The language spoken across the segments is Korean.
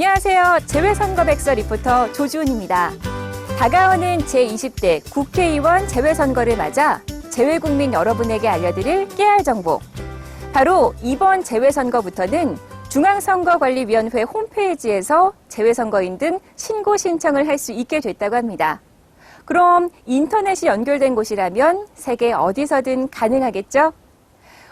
안녕하세요. 재외선거 백서 리포터 조주은입니다. 다가오는 제20대 국회의원 재외선거를 맞아 재외국민 여러분에게 알려드릴 깨알 정보. 바로 이번 재외선거부터는 중앙선거관리위원회 홈페이지에서 재외선거인 등 신고 신청을 할 수 있게 됐다고 합니다. 그럼 인터넷이 연결된 곳이라면 세계 어디서든 가능하겠죠?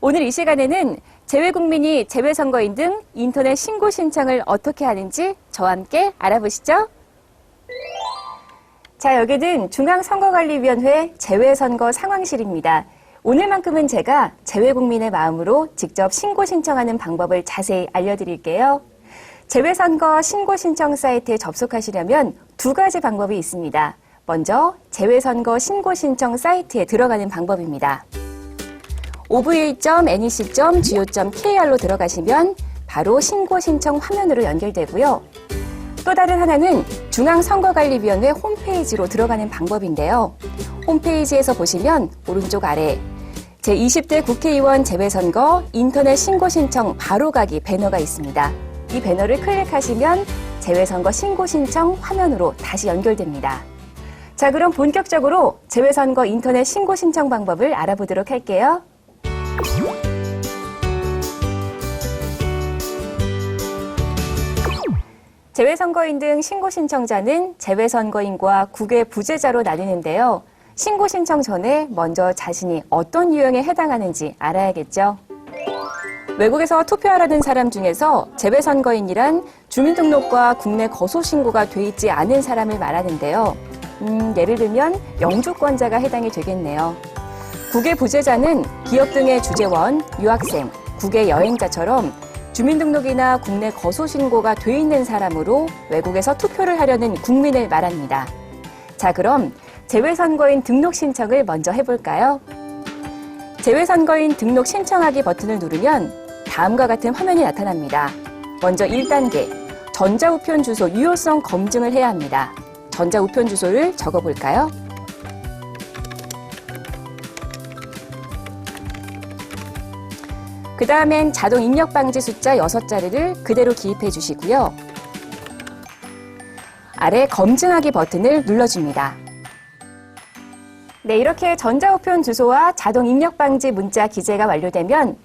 오늘 이 시간에는 재외국민이 재외선거인 등 인터넷 신고 신청을 어떻게 하는지 저와 함께 알아보시죠. 자, 여기는 중앙선거관리위원회 재외선거 상황실입니다. 오늘만큼은 제가 재외국민의 마음으로 직접 신고 신청하는 방법을 자세히 알려드릴게요. 재외선거 신고 신청 사이트에 접속하시려면 두 가지 방법이 있습니다. 먼저 재외선거 신고 신청 사이트에 들어가는 방법입니다. ova.nec.go.kr로 들어가시면 바로 신고 신청 화면으로 연결되고요. 또 다른 하나는 중앙선거관리위원회 홈페이지로 들어가는 방법인데요. 홈페이지에서 보시면 오른쪽 아래 제20대 국회의원 재외선거 인터넷 신고 신청 바로 가기 배너가 있습니다. 이 배너를 클릭하시면 재외선거 신고 신청 화면으로 다시 연결됩니다. 자, 그럼 본격적으로 재외선거 인터넷 신고 신청 방법을 알아보도록 할게요. 재외선거인 등 신고 신청자는 재외선거인과 국외 부재자로 나뉘는데요. 신고 신청 전에 먼저 자신이 어떤 유형에 해당하는지 알아야겠죠. 외국에서 투표하려는 사람 중에서 재외선거인이란 주민등록과 국내 거소신고가 돼 있지 않은 사람을 말하는데요. 예를 들면 영주권자가 해당이 되겠네요. 국외 부재자는 기업 등의 주재원, 유학생, 국외 여행자처럼 주민등록이나 국내 거소신고가 돼 있는 사람으로 외국에서 투표를 하려는 국민을 말합니다. 자, 그럼 재외선거인 등록 신청을 먼저 해볼까요? 재외선거인 등록 신청하기 버튼을 누르면 다음과 같은 화면이 나타납니다. 먼저 1단계, 전자우편 주소 유효성 검증을 해야 합니다. 전자우편 주소를 적어볼까요? 그 다음엔 자동 입력 방지 숫자 6자리를 그대로 기입해 주시고요. 아래 검증하기 버튼을 눌러줍니다. 네, 이렇게 전자우편 주소와 자동 입력 방지 문자 기재가 완료되면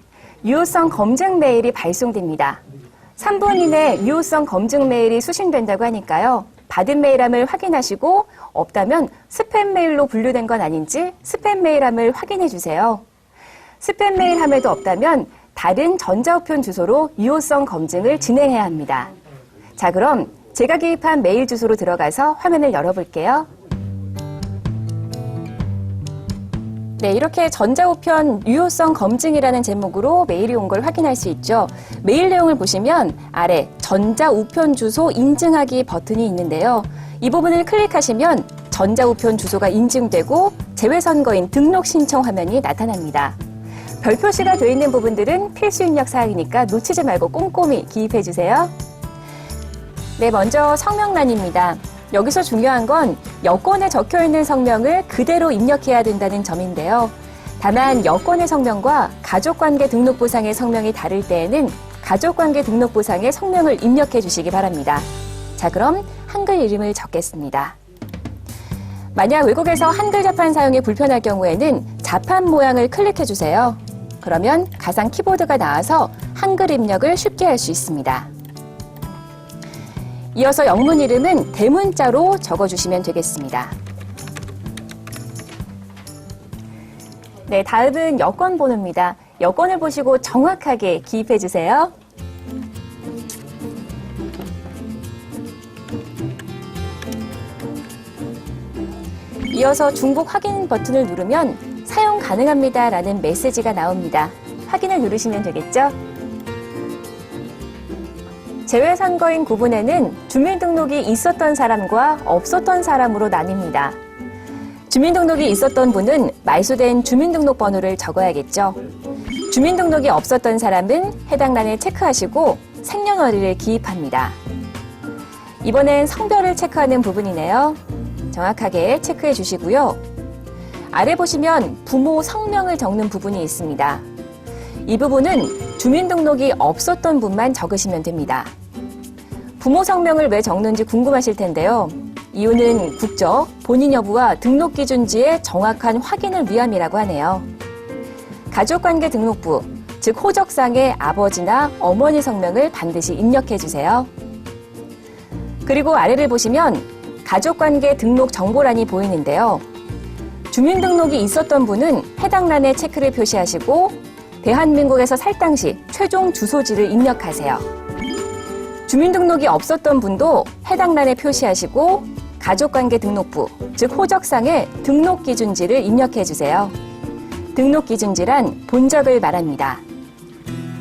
유효성 검증 메일이 발송됩니다. 3분 이내 유효성 검증 메일이 수신된다고 하니까요. 받은 메일함을 확인하시고 없다면 스팸 메일로 분류된 건 아닌지 스팸 메일함을 확인해 주세요. 스팸 메일함에도 없다면 다른 전자우편 주소로 유효성 검증을 진행해야 합니다. 자, 그럼 제가 기입한 메일 주소로 들어가서 화면을 열어볼게요. 네, 이렇게 전자우편 유효성 검증이라는 제목으로 메일이 온 걸 확인할 수 있죠. 메일 내용을 보시면 아래 전자우편 주소 인증하기 버튼이 있는데요. 이 부분을 클릭하시면 전자우편 주소가 인증되고 재외선거인 등록 신청 화면이 나타납니다. 별 표시가 되어 있는 부분들은 필수 입력 사항이니까 놓치지 말고 꼼꼼히 기입해 주세요. 네, 먼저 성명란입니다. 여기서 중요한 건 여권에 적혀있는 성명을 그대로 입력해야 된다는 점인데요. 다만 여권의 성명과 가족관계 등록부상의 성명이 다를 때에는 가족관계 등록부상의 성명을 입력해 주시기 바랍니다. 자, 그럼 한글 이름을 적겠습니다. 만약 외국에서 한글 자판 사용이 불편할 경우에는 자판 모양을 클릭해 주세요. 그러면 가상 키보드가 나와서 한글 입력을 쉽게 할 수 있습니다. 이어서 영문 이름은 대문자로 적어주시면 되겠습니다. 네, 다음은 여권 번호입니다. 여권을 보시고 정확하게 기입해 주세요. 이어서 중복 확인 버튼을 누르면 사용 가능합니다라는 메시지가 나옵니다. 확인을 누르시면 되겠죠? 재외선거인 구분에는 주민등록이 있었던 사람과 없었던 사람으로 나뉩니다. 주민등록이 있었던 분은 말소된 주민등록번호를 적어야겠죠. 주민등록이 없었던 사람은 해당 란에 체크하시고 생년월일을 기입합니다. 이번엔 성별을 체크하는 부분이네요. 정확하게 체크해 주시고요. 아래 보시면 부모 성명을 적는 부분이 있습니다. 이 부분은 주민등록이 없었던 분만 적으시면 됩니다. 부모 성명을 왜 적는지 궁금하실 텐데요. 이유는 국적, 본인 여부와 등록기준지의 정확한 확인을 위함이라고 하네요. 가족관계 등록부, 즉 호적상의 아버지나 어머니 성명을 반드시 입력해 주세요. 그리고 아래를 보시면 가족관계 등록 정보란이 보이는데요. 주민등록이 있었던 분은 해당 란에 체크를 표시하시고 대한민국에서 살 당시 최종 주소지를 입력하세요. 주민등록이 없었던 분도 해당 란에 표시하시고 가족관계 등록부, 즉 호적상의 등록기준지를 입력해 주세요. 등록기준지란 본적을 말합니다.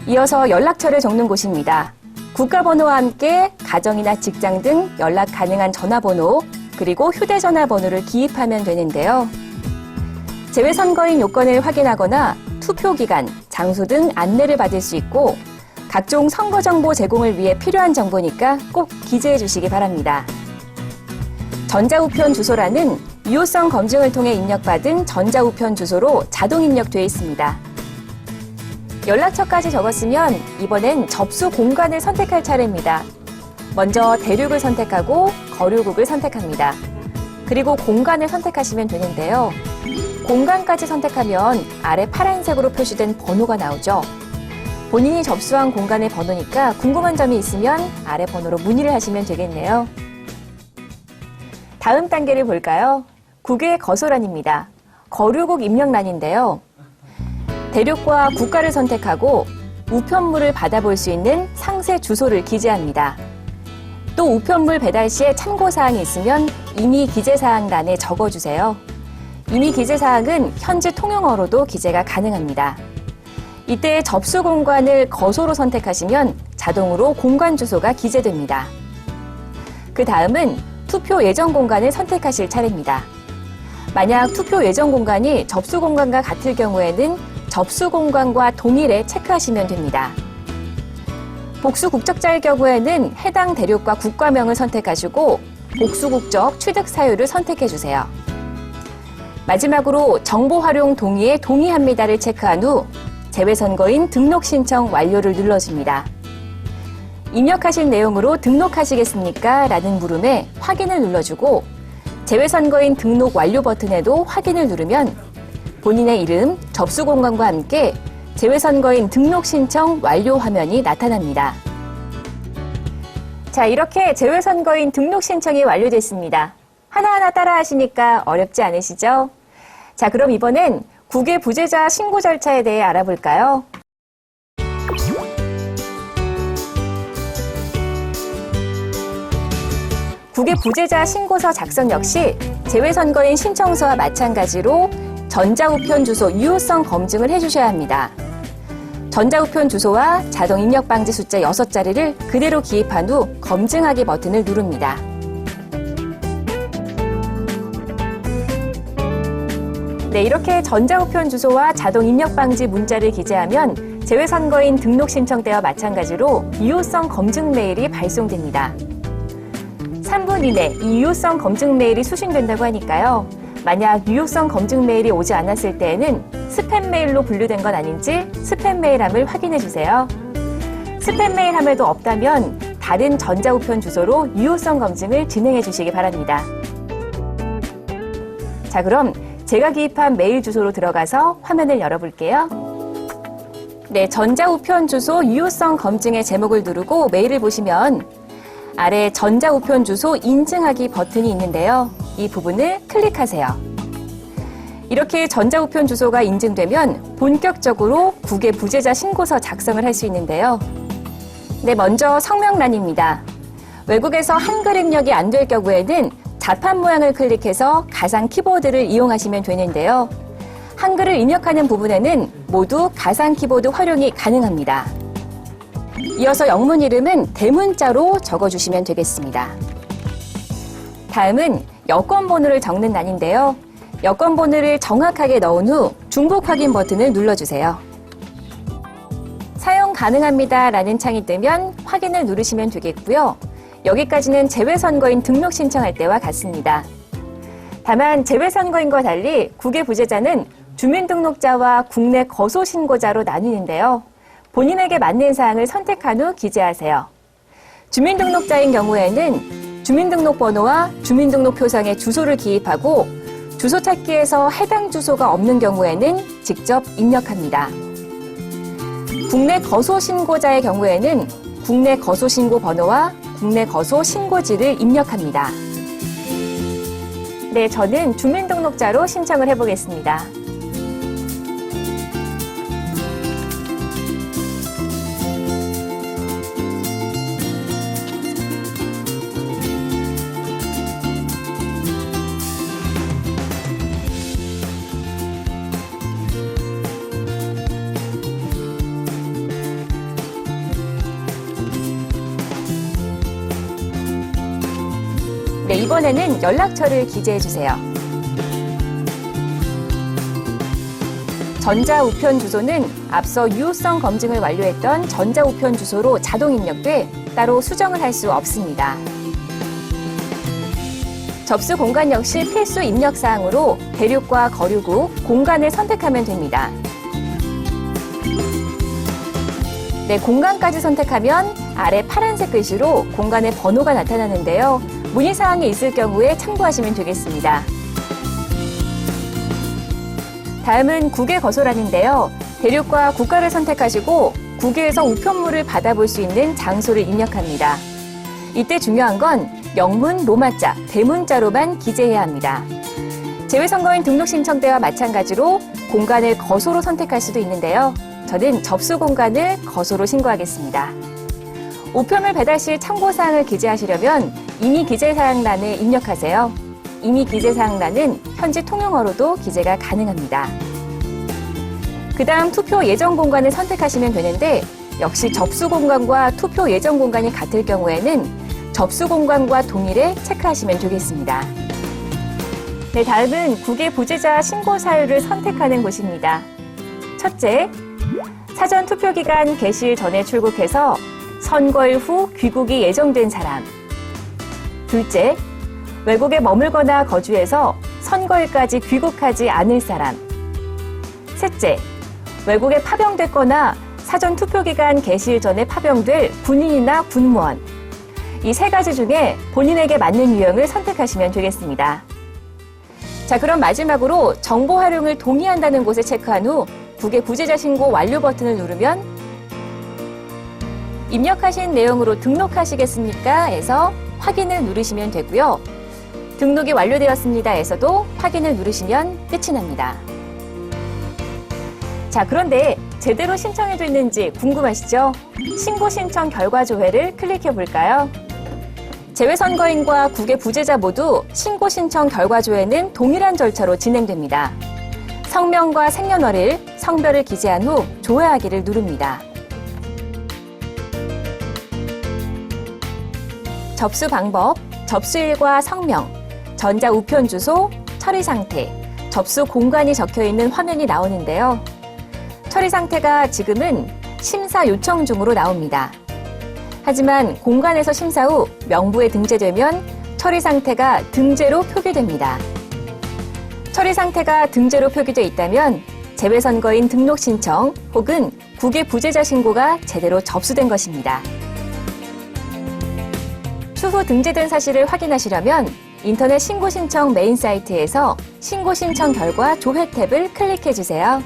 이어서 연락처를 적는 곳입니다. 국가번호와 함께 가정이나 직장 등 연락 가능한 전화번호, 그리고 휴대전화 번호를 기입하면 되는데요. 재외선거인 요건을 확인하거나 투표기간, 장소 등 안내를 받을 수 있고 각종 선거정보 제공을 위해 필요한 정보니까 꼭 기재해 주시기 바랍니다. 전자우편 주소란은 유효성 검증을 통해 입력받은 전자우편 주소로 자동 입력되어 있습니다. 연락처까지 적었으면 이번엔 접수 공간을 선택할 차례입니다. 먼저 대륙을 선택하고 거류국을 선택합니다. 그리고 공간을 선택하시면 되는데요. 공간까지 선택하면 아래 파란색으로 표시된 번호가 나오죠. 본인이 접수한 공간의 번호니까 궁금한 점이 있으면 아래 번호로 문의를 하시면 되겠네요. 다음 단계를 볼까요? 국외 거소란입니다. 거류국 입력란인데요. 대륙과 국가를 선택하고 우편물을 받아볼 수 있는 상세 주소를 기재합니다. 또 우편물 배달 시에 참고사항이 있으면 임의 기재사항란에 적어주세요. 임의 기재사항은 현지 통용어로도 기재가 가능합니다. 이때 접수 공간을 거소로 선택하시면 자동으로 공간 주소가 기재됩니다. 그 다음은 투표 예정 공간을 선택하실 차례입니다. 만약 투표 예정 공간이 접수 공간과 같을 경우에는 접수 공간과 동일에 체크하시면 됩니다. 복수 국적자일 경우에는 해당 대륙과 국가명을 선택하시고 복수 국적 취득 사유를 선택해 주세요. 마지막으로 정보 활용 동의에 동의합니다를 체크한 후 재외선거인 등록 신청 완료를 눌러줍니다. 입력하실 내용으로 등록하시겠습니까? 라는 물음에 확인을 눌러주고 재외선거인 등록 완료 버튼에도 확인을 누르면 본인의 이름, 접수 공간과 함께 재외선거인 등록 신청 완료 화면이 나타납니다. 자, 이렇게 재외선거인 등록 신청이 완료됐습니다. 하나하나 따라 하시니까 어렵지 않으시죠? 자, 그럼 이번엔 국외 부재자 신고 절차에 대해 알아볼까요? 국외 부재자 신고서 작성 역시 재외선거인 신청서와 마찬가지로 전자우편 주소 유효성 검증을 해주셔야 합니다. 전자우편 주소와 자동 입력 방지 숫자 6자리를 그대로 기입한 후 검증하기 버튼을 누릅니다. 네, 이렇게 전자우편 주소와 자동 입력 방지 문자를 기재하면 재외선거인 등록 신청 때와 마찬가지로 유효성 검증 메일이 발송됩니다. 3분 이내 이 유효성 검증 메일이 수신된다고 하니까요. 만약 유효성 검증 메일이 오지 않았을 때에는 스팸 메일로 분류된 건 아닌지 스팸 메일함을 확인해 주세요. 스팸 메일함에도 없다면 다른 전자우편 주소로 유효성 검증을 진행해 주시기 바랍니다. 자, 그럼 제가 기입한 메일 주소로 들어가서 화면을 열어볼게요. 네, 전자우편 주소 유효성 검증의 제목을 누르고 메일을 보시면 아래 전자우편 주소 인증하기 버튼이 있는데요. 이 부분을 클릭하세요. 이렇게 전자우편 주소가 인증되면 본격적으로 국외 부재자 신고서 작성을 할 수 있는데요. 네, 먼저 성명란입니다. 외국에서 한글 입력이 안 될 경우에는 자판 모양을 클릭해서 가상 키보드를 이용하시면 되는데요. 한글을 입력하는 부분에는 모두 가상 키보드 활용이 가능합니다. 이어서 영문 이름은 대문자로 적어주시면 되겠습니다. 다음은 여권 번호를 적는 란인데요. 여권 번호를 정확하게 넣은 후 중복 확인 버튼을 눌러주세요. 사용 가능합니다 라는 창이 뜨면 확인을 누르시면 되겠고요. 여기까지는 재외선거인 등록 신청할 때와 같습니다. 다만 재외선거인과 달리 국외 부재자는 주민등록자와 국내 거소신고자로 나뉘는데요. 본인에게 맞는 사항을 선택한 후 기재하세요. 주민등록자인 경우에는 주민등록번호와 주민등록표상에 주소를 기입하고 주소 찾기에서 해당 주소가 없는 경우에는 직접 입력합니다. 국내 거소 신고자의 경우에는 국내 거소 신고 번호와 국내 거소 신고지를 입력합니다. 네, 저는 주민등록자로 신청을 해보겠습니다. 네, 이번에는 연락처를 기재해주세요. 전자우편 주소는 앞서 유효성 검증을 완료했던 전자우편 주소로 자동 입력돼 따로 수정을 할 수 없습니다. 접수 공간 역시 필수 입력 사항으로 대륙과 거류국, 공간을 선택하면 됩니다. 네, 공간까지 선택하면 아래 파란색 글씨로 공간의 번호가 나타나는데요. 문의사항이 있을 경우에 참고하시면 되겠습니다. 다음은 국외 거소란인데요. 대륙과 국가를 선택하시고 국외에서 우편물을 받아볼 수 있는 장소를 입력합니다. 이때 중요한 건 영문, 로마자, 대문자로만 기재해야 합니다. 재외선거인 등록 신청 때와 마찬가지로 공간을 거소로 선택할 수도 있는데요. 저는 접수 공간을 거소로 신고하겠습니다. 우편물 배달 시 참고사항을 기재하시려면 임의 기재사항란에 입력하세요. 임의 기재사항란은 현지 통용어로도 기재가 가능합니다. 그 다음 투표 예정 공간을 선택하시면 되는데 역시 접수 공간과 투표 예정 공간이 같을 경우에는 접수 공간과 동일에 체크하시면 되겠습니다. 네, 다음은 국외 부재자 신고 사유를 선택하는 곳입니다. 첫째, 사전 투표 기간 개시일 전에 출국해서 선거일 후 귀국이 예정된 사람. 둘째, 외국에 머물거나 거주해서 선거일까지 귀국하지 않을 사람. 셋째, 외국에 파병됐거나 사전 투표 기간 개시일 전에 파병될 군인이나 군무원. 이 세 가지 중에 본인에게 맞는 유형을 선택하시면 되겠습니다. 자, 그럼 마지막으로 정보 활용을 동의한다는 곳을 체크한 후 국외 부재자 신고 완료 버튼을 누르면 입력하신 내용으로 등록하시겠습니까? 에서 확인을 누르시면 되고요. 등록이 완료되었습니다. 에서도 확인을 누르시면 끝이 납니다. 자, 그런데 제대로 신청해줬는지 궁금하시죠? 신고 신청 결과 조회를 클릭해 볼까요? 재외선거인과 국외 부재자 모두 신고 신청 결과 조회는 동일한 절차로 진행됩니다. 성명과 생년월일, 성별을 기재한 후 조회하기를 누릅니다. 접수 방법, 접수일과 성명, 전자우편 주소, 처리 상태, 접수 공간이 적혀있는 화면이 나오는데요. 처리 상태가 지금은 심사 요청 중으로 나옵니다. 하지만 공간에서 심사 후 명부에 등재되면 처리 상태가 등재로 표기됩니다. 처리 상태가 등재로 표기돼 있다면 재외선거인 등록 신청 혹은 국외 부재자 신고가 제대로 접수된 것입니다. 추후 등재된 사실을 확인하시려면 인터넷 신고 신청 메인 사이트에서 신고 신청 결과 조회 탭을 클릭해 주세요.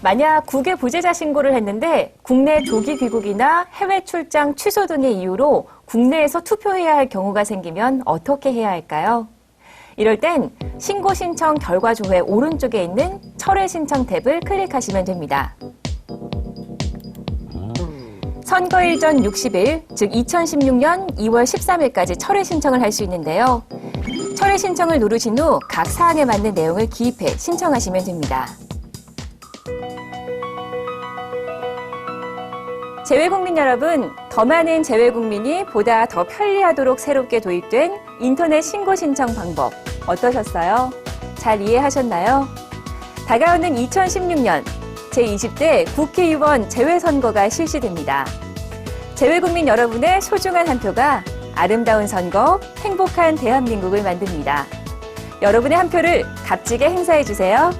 만약 국외 부재자 신고를 했는데 국내 조기 귀국이나 해외 출장 취소 등의 이유로 국내에서 투표해야 할 경우가 생기면 어떻게 해야 할까요? 이럴 땐 신고 신청 결과 조회 오른쪽에 있는 철회 신청 탭을 클릭하시면 됩니다. 선거일 전 60일, 즉 2016년 2월 13일까지 철회 신청을 할 수 있는데요. 철회 신청을 누르신 후 각 사항에 맞는 내용을 기입해 신청하시면 됩니다. 재외국민 여러분, 더 많은 재외국민이 보다 더 편리하도록 새롭게 도입된 인터넷 신고 신청 방법 어떠셨어요? 잘 이해하셨나요? 다가오는 2016년 제20대 국회의원 재외선거가 실시됩니다. 재외국민 여러분의 소중한 한 표가 아름다운 선거, 행복한 대한민국을 만듭니다. 여러분의 한 표를 값지게 행사해주세요.